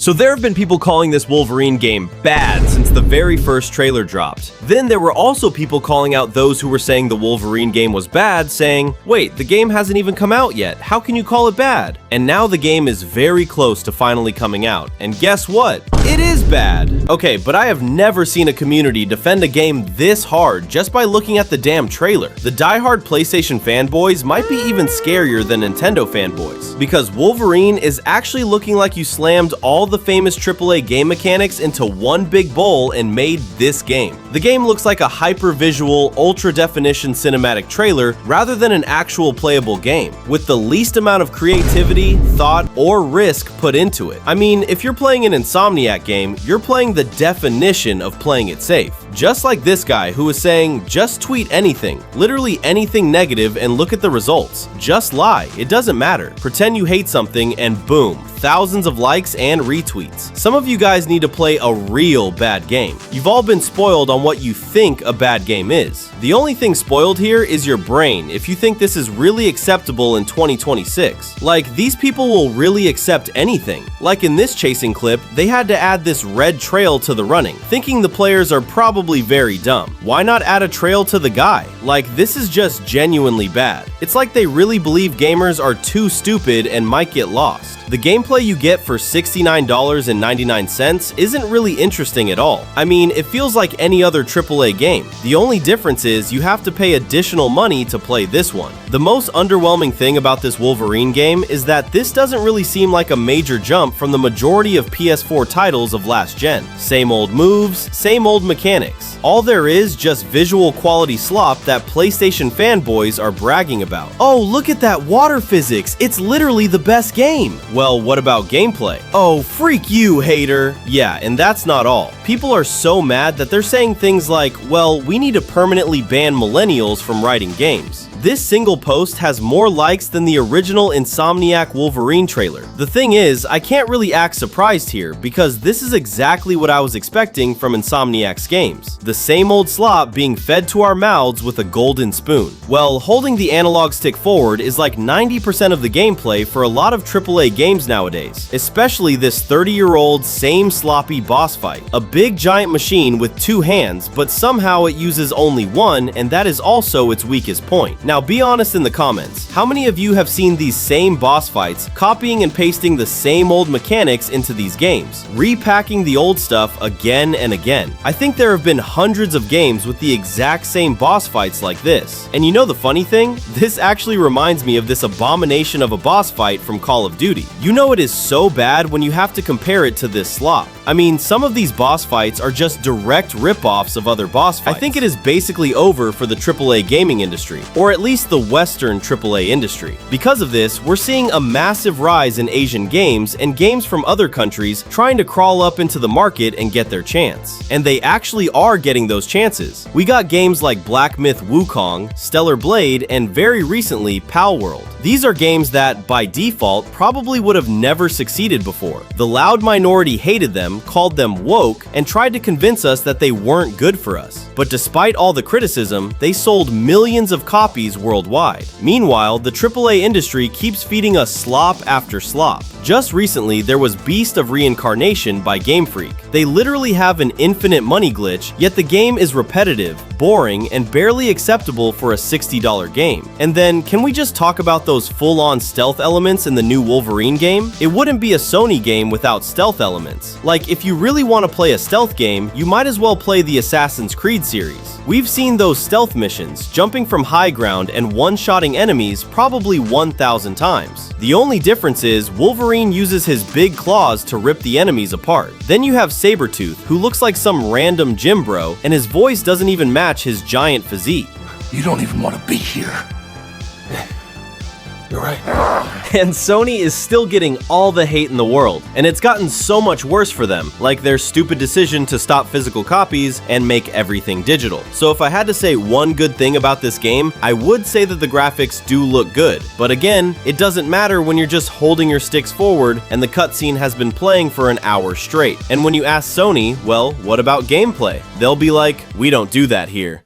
So there have been people calling this Wolverine game bad since the very first trailer dropped. Then there were also people calling out those who were saying the Wolverine game was bad, saying, wait, the game hasn't even come out yet, how can you call it bad? And now the game is very close to finally coming out, and guess what? It is bad! Okay, but I have never seen a community defend a game this hard just by looking at the damn trailer. The diehard PlayStation fanboys might be even scarier than Nintendo fanboys, because Wolverine is actually looking like you slammed all the famous AAA game mechanics into one big bowl and made this game. The game looks like a hyper-visual, ultra-definition cinematic trailer rather than an actual playable game, with the least amount of creativity, thought, or risk put into it. I mean, if you're playing an Insomniac game, you're playing the definition of playing it safe. Just like this guy who was saying, just tweet anything, literally anything negative and look at the results. Just lie, it doesn't matter. Pretend you hate something and boom, thousands of likes and retweets. Some of you guys need to play a real bad game. You've all been spoiled on what you think a bad game is. The only thing spoiled here is your brain if you think this is really acceptable in 2026. Like, these people will really accept anything. Like in this chasing clip, they had to add this red trail to the running, thinking the players are probably very dumb. Why not add a trail to the guy? Like, this is just genuinely bad. It's like they really believe gamers are too stupid and might get lost. The gameplay you get for $69.99 isn't really interesting at all. I mean, it feels like any other AAA game. The only difference is you have to pay additional money to play this one. The most underwhelming thing about this Wolverine game is that this doesn't really seem like a major jump from the majority of PS4 titles of last gen. Same old moves, same old mechanics. All there is just visual quality slop that PlayStation fanboys are bragging about. Oh, look at that water physics, it's literally the best game! Well, what about gameplay? Oh, freak you, hater! Yeah, and that's not all. People are so mad that they're saying things like, well, we need to permanently ban millennials from writing games. This single post has more likes than the original Insomniac Wolverine trailer. The thing is, I can't really act surprised here because this is exactly what I was expecting from Insomniac's games. The same old slop being fed to our mouths with a golden spoon. Well, holding the analog stick forward is like 90% of the gameplay for a lot of AAA games nowadays, especially this 30-year-old same sloppy boss fight. A big giant machine with two hands, but somehow it uses only one, and that is also its weakest point. Now be honest in the comments, how many of you have seen these same boss fights, copying and pasting the same old mechanics into these games, repacking the old stuff again and again? I think there have been hundreds of games with the exact same boss fights like this. And you know the funny thing? This actually reminds me of this abomination of a boss fight from Call of Duty. You know it is so bad when you have to compare it to this slop. I mean, some of these boss fights are just direct rip-offs of other boss fights. I think it is basically over for the AAA gaming industry, or at least the Western AAA industry. Because of this, we're seeing a massive rise in Asian games and games from other countries trying to crawl up into the market and get their chance. And they actually are getting those chances. We got games like Black Myth Wukong, Stellar Blade, and very recently, Palworld. These are games that, by default, probably would have never succeeded before. The loud minority hated them, called them woke, and tried to convince us that they weren't good for us. But despite all the criticism, they sold millions of copies worldwide. Meanwhile, the AAA industry keeps feeding us slop after slop. Just recently, there was Beast of Reincarnation by Game Freak. They literally have an infinite money glitch, yet the game is repetitive, boring, and barely acceptable for a $60 game. And then, can we just talk about those full-on stealth elements in the new Wolverine game? It wouldn't be a Sony game without stealth elements. Like, if you really want to play a stealth game, you might as well play the Assassin's Creed series. We've seen those stealth missions, jumping from high ground and one-shotting enemies probably 1,000 times. The only difference is Wolverine uses his big claws to rip the enemies apart. Then you have Sabretooth, who looks like some random gym bro, and his voice doesn't even match his giant physique. You don't even want to be here. You're right. And Sony is still getting all the hate in the world, and it's gotten so much worse for them, like their stupid decision to stop physical copies and make everything digital. So if I had to say one good thing about this game, I would say that the graphics do look good. But again, it doesn't matter when you're just holding your sticks forward and the cutscene has been playing for an hour straight. And when you ask Sony, well, what about gameplay? They'll be like, we don't do that here.